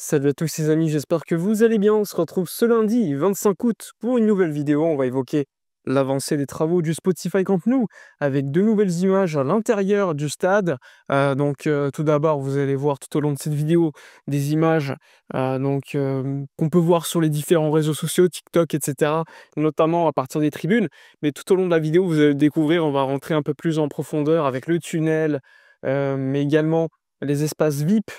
Salut à tous les amis, j'espère que vous allez bien. On se retrouve ce lundi 25 août pour une nouvelle vidéo. On va évoquer l'avancée des travaux du Spotify Camp Nou avec de nouvelles images à l'intérieur du stade. Tout d'abord, vous allez voir tout au long de cette vidéo des images qu'on peut voir sur les différents réseaux sociaux, TikTok, etc., notamment à partir des tribunes. Mais tout au long de la vidéo, vous allez découvrir, on va rentrer un peu plus en profondeur avec le tunnel, mais également les espaces VIP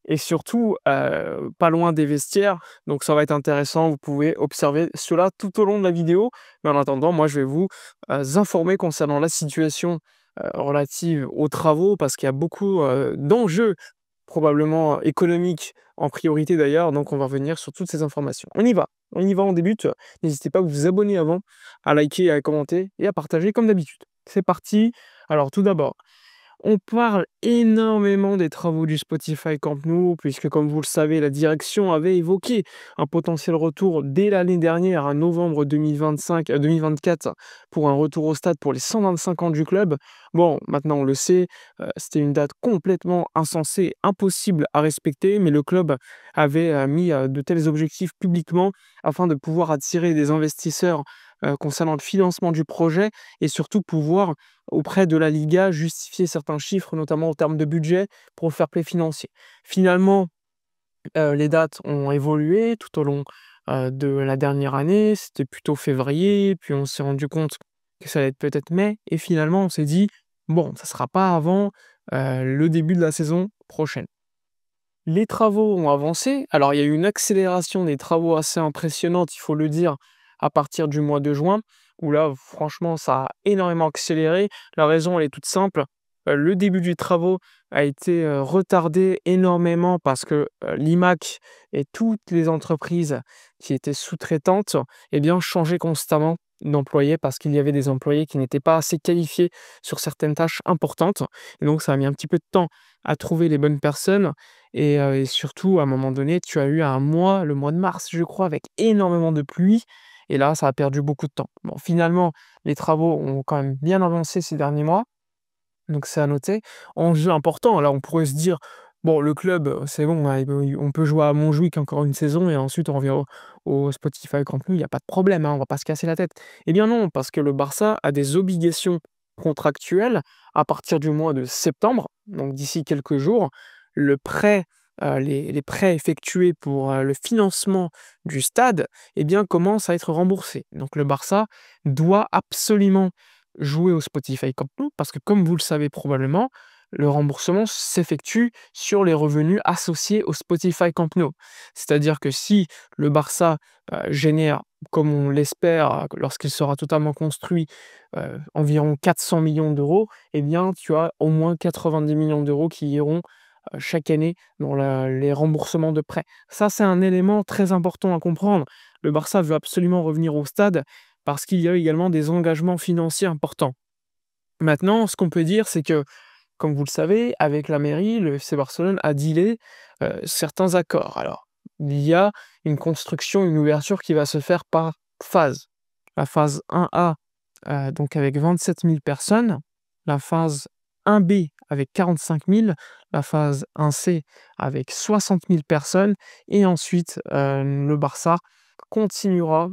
et surtout, pas loin des vestiaires, donc ça va être intéressant. Vous pouvez observer cela tout au long de la vidéo. Mais en attendant, moi, je vais vous, informer concernant la situation, relative aux travaux parce qu'il y a beaucoup, d'enjeux, probablement économiques en priorité d'ailleurs, donc on va revenir sur toutes ces informations. On y va, on débute. N'hésitez pas à vous abonner avant, à liker, à commenter et à partager comme d'habitude. C'est parti. Alors tout d'abord, on parle énormément des travaux du Spotify Camp Nou, puisque comme vous le savez, la direction avait évoqué un potentiel retour dès l'année dernière, en novembre 2024, pour un retour au stade pour les 125 ans du club. Bon, maintenant on le sait, c'était une date complètement insensée, impossible à respecter, mais le club avait mis de tels objectifs publiquement afin de pouvoir attirer des investisseurs concernant le financement du projet et surtout pouvoir auprès de la Liga, justifier certains chiffres, notamment en termes de budget, pour le fair play financier. Finalement, les dates ont évolué tout au long, de la dernière année. C'était plutôt février, puis on s'est rendu compte que ça allait être peut-être mai et finalement on s'est dit: «Bon, ça sera pas avant, le début de la saison prochaine». Les travaux ont avancé. Alors, il y a eu une accélération des travaux assez impressionnante, il faut le dire, à partir du mois de juin, où là, franchement, ça a énormément accéléré. La raison, elle est toute simple. Le début du travaux a été retardé énormément parce que l'IMAC et toutes les entreprises qui étaient sous-traitantes, eh bien, changeaient constamment d'employés parce qu'il y avait des employés qui n'étaient pas assez qualifiés sur certaines tâches importantes. Et donc, ça a mis un petit peu de temps à trouver les bonnes personnes. Et surtout, à un moment donné, tu as eu un mois, le mois de mars, je crois, avec énormément de pluie et là, ça a perdu beaucoup de temps. Bon, finalement, les travaux ont quand même bien avancé ces derniers mois, donc c'est à noter. Enjeu important, là, on pourrait se dire: «Bon, le club, c'est bon, hein, on peut jouer à Montjuic encore une saison et ensuite on revient au Spotify Camp Nou, il y a pas de problème, hein, on va pas se casser la tête». Eh bien non, parce que le Barça a des obligations contractuelles à partir du mois de septembre, donc d'ici quelques jours. Le prêt, les prêts effectués pour, le financement du stade, eh bien, commencent à être remboursés. Donc le Barça doit absolument jouer au Spotify Camp Nou parce que comme vous le savez probablement, le remboursement s'effectue sur les revenus associés au Spotify Camp Nou. C'est-à-dire que si le Barça, génère, comme on l'espère, lorsqu'il sera totalement construit, environ 400 millions d'euros, eh bien tu as au moins 90 millions d'euros qui iront, chaque année dans les remboursements de prêts. Ça, c'est un élément très important à comprendre. Le Barça veut absolument revenir au stade parce qu'il y a également des engagements financiers importants. Maintenant, ce qu'on peut dire, c'est que, comme vous le savez, avec la mairie, le FC Barcelone a dealé certains accords. Alors, il y a une construction, une ouverture qui va se faire par phase. La phase 1A, donc avec 27 000 personnes, la phase 1B avec 45 000, la phase 1C avec 60 000 personnes, et ensuite le Barça continuera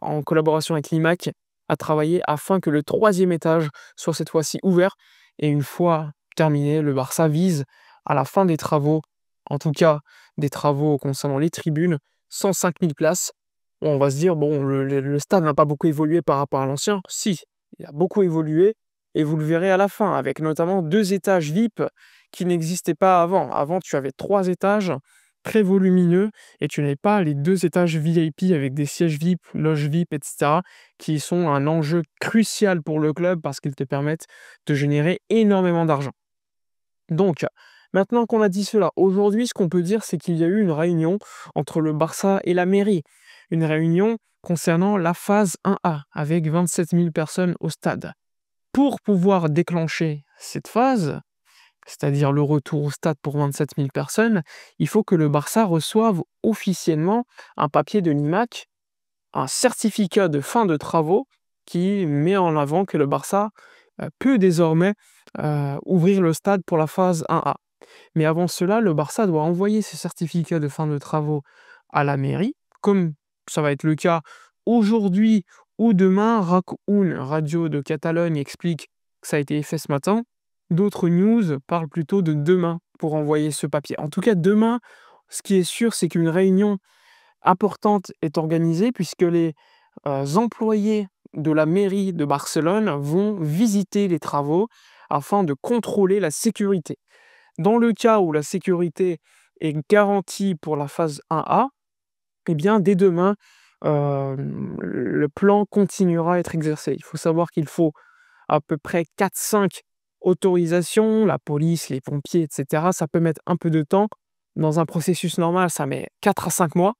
en collaboration avec l'IMAC à travailler afin que le troisième étage soit cette fois-ci ouvert. Et une fois terminé, le Barça vise à la fin des travaux, en tout cas des travaux concernant les tribunes, 105 000 places. On va se dire, bon, le stade n'a pas beaucoup évolué par rapport à l'ancien. Si, il a beaucoup évolué, et vous le verrez à la fin, avec notamment 2 étages VIP qui n'existaient pas avant. Avant, tu avais 3 étages très volumineux et tu n'avais pas les 2 étages VIP avec des sièges VIP, loges VIP, etc., qui sont un enjeu crucial pour le club parce qu'ils te permettent de générer énormément d'argent. Donc, maintenant qu'on a dit cela, aujourd'hui, ce qu'on peut dire, c'est qu'il y a eu une réunion entre le Barça et la mairie. Une réunion concernant la phase 1A, avec 27 000 personnes au stade. Pour pouvoir déclencher cette phase, c'est-à-dire le retour au stade pour 27 000 personnes, il faut que le Barça reçoive officiellement un papier de l'IMAC, un certificat de fin de travaux qui met en avant que le Barça peut désormais ouvrir le stade pour la phase 1A. Mais avant cela, le Barça doit envoyer ses certificats de fin de travaux à la mairie, comme ça va être le cas aujourd'hui ou demain. RAC1, Radio de Catalogne, explique que ça a été fait ce matin. D'autres news parlent plutôt de demain pour envoyer ce papier. En tout cas, demain, ce qui est sûr, c'est qu'une réunion importante est organisée puisque les employés de la mairie de Barcelone vont visiter les travaux afin de contrôler la sécurité. Dans le cas où la sécurité est garantie pour la phase 1A, eh bien, dès demain, le plan continuera à être exercé. Il faut savoir qu'il faut à peu près 4-5 autorisations, la police, les pompiers, etc. Ça peut mettre un peu de temps. Dans un processus normal, ça met 4 à 5 mois.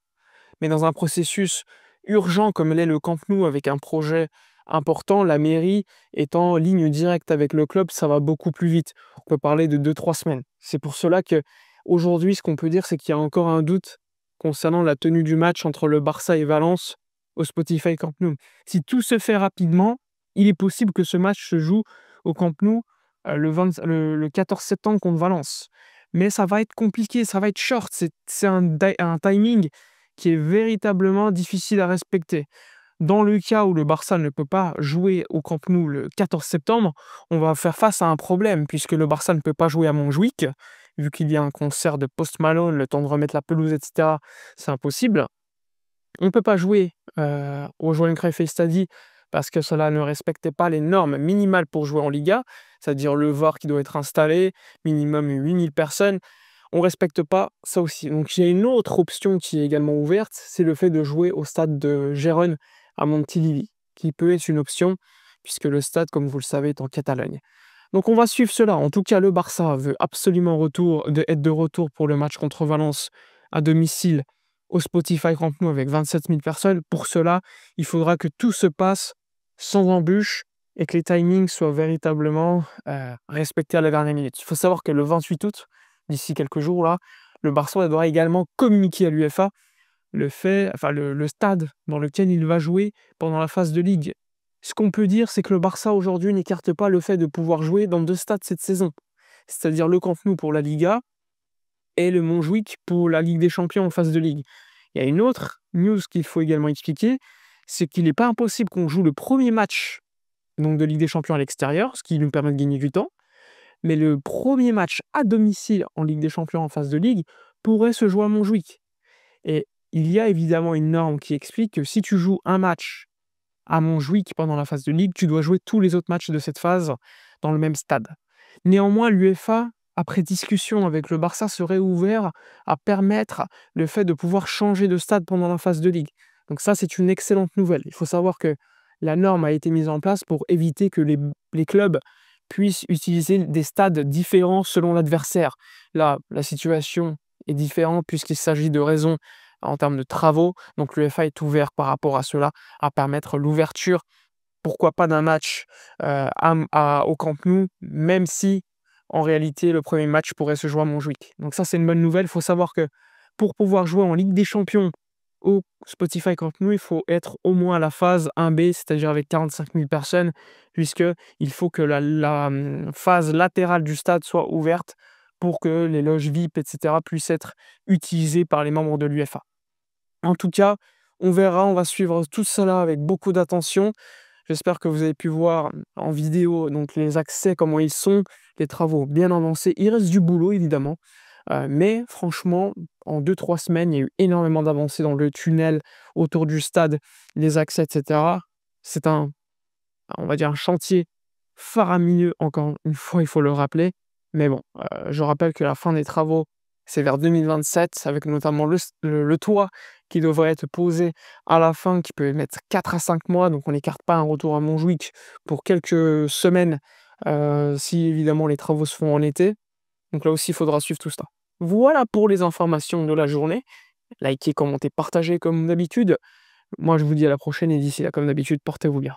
Mais dans un processus urgent comme l'est le Camp Nou avec un projet important, la mairie est en ligne directe avec le club, ça va beaucoup plus vite. On peut parler de 2-3 semaines. C'est pour cela que aujourd'hui, ce qu'on peut dire, c'est qu'il y a encore un doute concernant la tenue du match entre le Barça et Valence au Spotify Camp Nou. Si tout se fait rapidement, il est possible que ce match se joue au Camp Nou le 14 septembre contre Valence. Mais ça va être compliqué, ça va être short. C'est un timing qui est véritablement difficile à respecter. Dans le cas où le Barça ne peut pas jouer au Camp Nou le 14 septembre, on va faire face à un problème, puisque le Barça ne peut pas jouer à Montjuïc, vu qu'il y a un concert de Post Malone, le temps de remettre la pelouse, etc. C'est impossible. On ne peut pas jouer au Johan Cruyff Stadi parce que cela ne respectait pas les normes minimales pour jouer en Liga, c'est-à-dire le VAR qui doit être installé, minimum 8000 personnes. On ne respecte pas ça aussi. Donc il y a une autre option qui est également ouverte, c'est le fait de jouer au stade de Gérone à Montilivi, qui peut être une option, puisque le stade, comme vous le savez, est en Catalogne. Donc on va suivre cela. En tout cas, le Barça veut absolument être de retour pour le match contre Valence à domicile au Spotify Camp Nou avec 27 000 personnes. Pour cela, il faudra que tout se passe sans embûche et que les timings soient véritablement respectés à la dernière minute. Il faut savoir que le 28 août, d'ici quelques jours, là, le Barça doit également communiquer à l'UEFA le stade dans lequel il va jouer pendant la phase de Ligue. Ce qu'on peut dire, c'est que le Barça aujourd'hui n'écarte pas le fait de pouvoir jouer dans 2 stades cette saison, c'est-à-dire le Camp Nou pour la Liga et le Montjuïc pour la Ligue des Champions en phase de Ligue. Il y a une autre news qu'il faut également expliquer, c'est qu'il n'est pas impossible qu'on joue le premier match donc de Ligue des Champions à l'extérieur, ce qui nous permet de gagner du temps, mais le premier match à domicile en Ligue des Champions en phase de Ligue pourrait se jouer à Montjuïc. Et il y a évidemment une norme qui explique que si tu joues un match à Montjuïc pendant la phase de Ligue, tu dois jouer tous les autres matchs de cette phase dans le même stade. Néanmoins, l'UEFA, après discussion avec le Barça, serait ouvert à permettre le fait de pouvoir changer de stade pendant la phase de Ligue. Donc ça, c'est une excellente nouvelle. Il faut savoir que la norme a été mise en place pour éviter que les clubs puissent utiliser des stades différents selon l'adversaire. Là, la situation est différente puisqu'il s'agit de raisons en termes de travaux. Donc l'UEFA est ouvert par rapport à cela, à permettre l'ouverture, pourquoi pas d'un match au Camp Nou, même si en réalité le premier match pourrait se jouer à Montjuïc. Donc ça, c'est une bonne nouvelle. Il faut savoir que pour pouvoir jouer en Ligue des Champions au Spotify Camp Nou, il faut être au moins à la phase 1B, c'est-à-dire avec 45 000 personnes, puisqu'il faut que la phase latérale du stade soit ouverte pour que les loges VIP, etc., puissent être utilisées par les membres de l'UEFA. En tout cas, on verra, on va suivre tout cela avec beaucoup d'attention. J'espère que vous avez pu voir en vidéo donc les accès, comment ils sont, les travaux bien avancés. Il reste du boulot, évidemment. Mais franchement, en 2-3 semaines, il y a eu énormément d'avancées dans le tunnel autour du stade, les accès, etc. C'est on va dire, un chantier faramineux, encore une fois, il faut le rappeler. Mais bon, je rappelle que la fin des travaux, c'est vers 2027, avec notamment le toit qui devrait être posé à la fin, qui peut mettre 4 à 5 mois. Donc on n'écarte pas un retour à Montjuïc pour quelques semaines, si évidemment les travaux se font en été. Donc là aussi, il faudra suivre tout ça. Voilà pour les informations de la journée. Likez, commentez, partagez comme d'habitude. Moi, je vous dis à la prochaine et d'ici là, comme d'habitude, portez-vous bien.